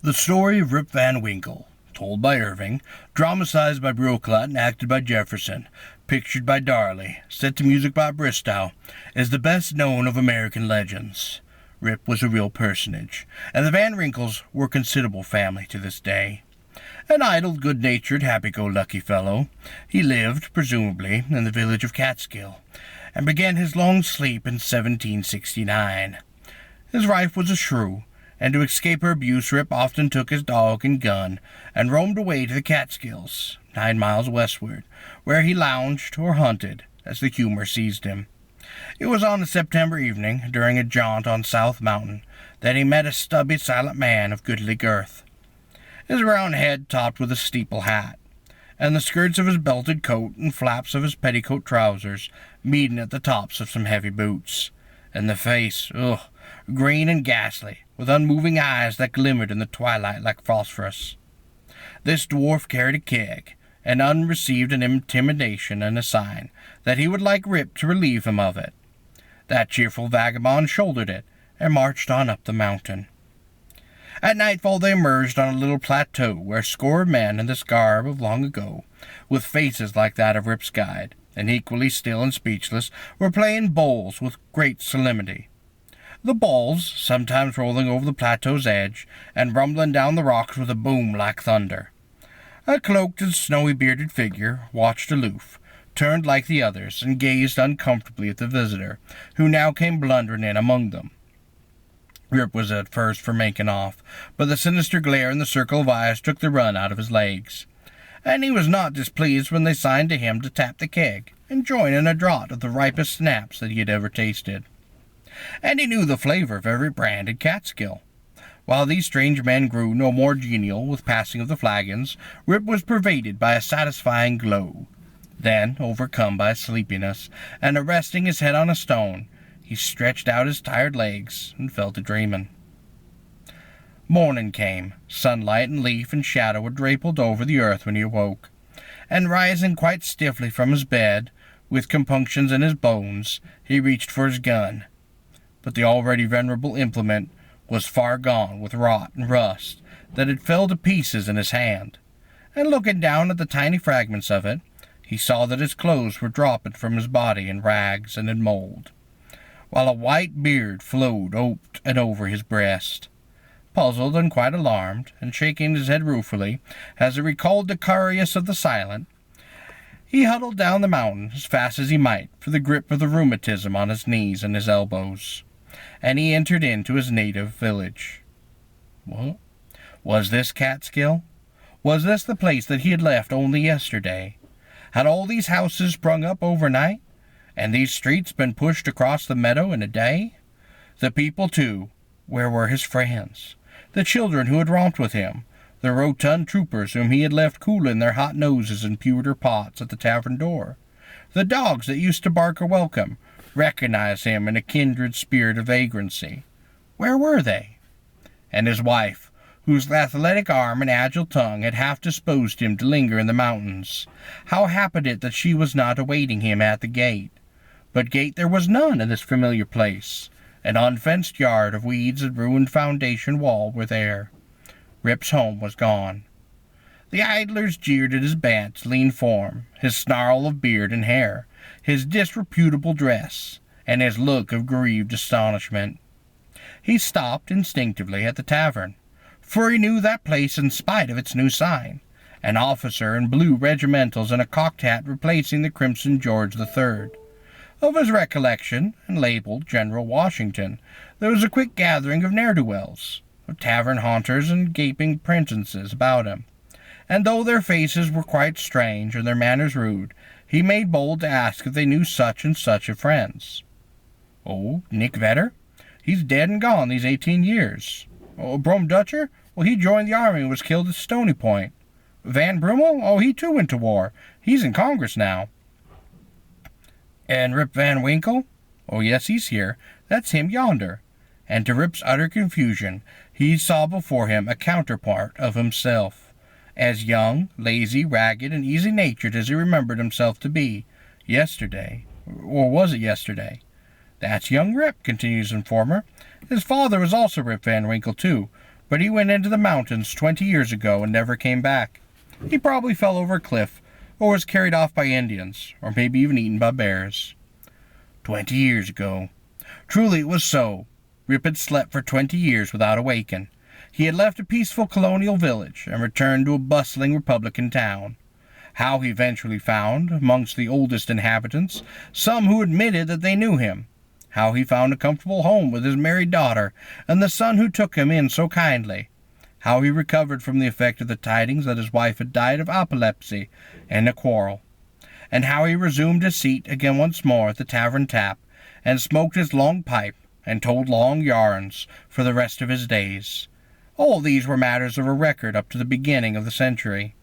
The story of Rip Van Winkle, told by Irving, dramatized by Brooklet and acted by Jefferson, pictured by Darley, set to music by Bristow, is the best known of American legends. Rip was a real personage, and the Van Winkles were a considerable family to this day. An idle, good-natured, happy-go-lucky fellow, he lived, presumably, in the village of Catskill, and began his long sleep in 1769. His wife was a shrew, and to escape her abuse Rip often took his dog and gun and roamed away to the Catskills, 9 miles westward, where he lounged or hunted as the humor seized him. It was on a September evening, during a jaunt on South Mountain, that he met a stubby, silent man of goodly girth. His round head topped with a steeple hat, and the skirts of his belted coat and flaps of his petticoat trousers meeting at the tops of some heavy boots, and the face, green and ghastly, with unmoving eyes that glimmered in the twilight like phosphorus. This dwarf carried a keg, and unreceived an intimidation and a sign that he would like Rip to relieve him of it. That cheerful vagabond shouldered it, and marched on up the mountain. At nightfall they emerged on a little plateau where a score of men in this garb of long ago, with faces like that of Rip's guide, and equally still and speechless, were playing bowls with great solemnity. The balls sometimes rolling over the plateau's edge, and rumbling down the rocks with a boom like thunder. A cloaked and snowy-bearded figure watched aloof, turned like the others, and gazed uncomfortably at the visitor, who now came blundering in among them. Rip was at first for making off, but the sinister glare in the circle of eyes took the run out of his legs, and he was not displeased when they signed to him to tap the keg and join in a draught of the ripest snaps that he had ever tasted. And he knew the flavor of every brand in Catskill. While these strange men grew no more genial with passing of the flagons, Rip was pervaded by a satisfying glow. Then, overcome by sleepiness, and resting his head on a stone, he stretched out his tired legs and fell to dreaming. Morning came. Sunlight and leaf and shadow were draped over the earth when he awoke, and rising quite stiffly from his bed, with compunctions in his bones, he reached for his gun. But the already venerable implement was far gone with rot and rust, that it fell to pieces in his hand, and looking down at the tiny fragments of it, he saw that his clothes were dropping from his body in rags and in mould, while a white beard flowed oped and over his breast. Puzzled and quite alarmed, and shaking his head ruefully, as he recalled the Curious of the Silent, he huddled down the mountain as fast as he might for the grip of the rheumatism on his knees and his elbows, and he entered into his native village. Well, was this Catskill? Was this the place that he had left only yesterday? Had all these houses sprung up overnight, and these streets been pushed across the meadow in a day? The people, too, where were his friends? The children who had romped with him, the rotund troopers whom he had left cooling their hot noses in pewter pots at the tavern door, the dogs that used to bark a welcome, recognize him in a kindred spirit of vagrancy. Where were they? And his wife, whose athletic arm and agile tongue had half disposed him to linger in the mountains, how happened it that she was not awaiting him at the gate? But gate there was none in this familiar place. An unfenced yard of weeds and ruined foundation wall were there. Rip's home was gone. The idlers jeered at his bent, lean form, his snarl of beard and hair, his disreputable dress, and his look of grieved astonishment. He stopped instinctively at the tavern, for he knew that place in spite of its new sign, an officer in blue regimentals and a cocked hat replacing the crimson George III. Of his recollection, and labeled General Washington, there was a quick gathering of ne'er-do-wells, of tavern haunters and gaping pretences about him, and though their faces were quite strange and their manners rude, he made bold to ask if they knew such and such of friends. "Oh, Nick Vetter? He's dead and gone these 18 years. Oh, Brom Dutcher? Well, he joined the army and was killed at Stony Point. Van Brummel? Oh, he too went to war. He's in Congress now. And Rip Van Winkle? Oh, yes, he's here. That's him yonder." And to Rip's utter confusion, he saw before him a counterpart of himself, as young, lazy, ragged, and easy-natured as he remembered himself to be yesterday. Or was it yesterday? "That's young Rip," continues the informer. "His father was also Rip Van Winkle, too, but he went into the mountains 20 years ago and never came back. He probably fell over a cliff, or was carried off by Indians, or maybe even eaten by bears. 20 years ago. Truly it was so. Rip had slept for 20 years without awaking. He had left a peaceful colonial village and returned to a bustling Republican town. How he eventually found, amongst the oldest inhabitants, some who admitted that they knew him. How he found a comfortable home with his married daughter and the son who took him in so kindly. How he recovered from the effect of the tidings that his wife had died of epilepsy and a quarrel. And how he resumed his seat again once more at the tavern tap, and smoked his long pipe, and told long yarns for the rest of his days. All these were matters of a record up to the beginning of the century.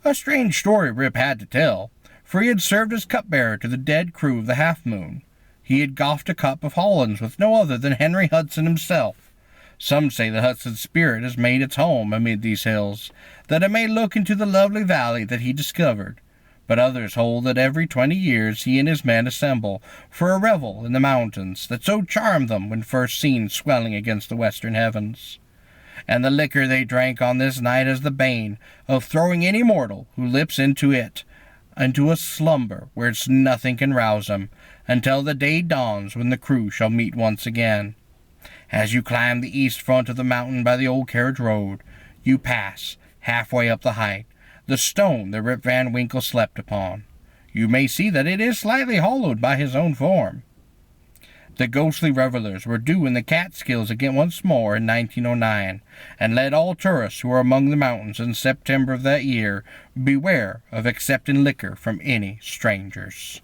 A strange story Rip had to tell, for he had served as cupbearer to the dead crew of the Half Moon. He had quaffed a cup of Hollands with no other than Henry Hudson himself. Some say that Hudson's spirit has made its home amid these hills, that it may look into the lovely valley that he discovered. But others hold that every 20 years he and his men assemble for a revel in the mountains that so charmed them when first seen swelling against the western heavens. And the liquor they drank on this night is the bane of throwing any mortal who lips into it into a slumber where nothing can rouse him, until the day dawns when the crew shall meet once again. As you climb the east front of the mountain by the old carriage road, you pass, halfway up the height, the stone that Rip Van Winkle slept upon. You may see that it is slightly hollowed by his own form. The ghostly revelers were due in the Catskills again once more in 1909, and let all tourists who are among the mountains in September of that year beware of accepting liquor from any strangers.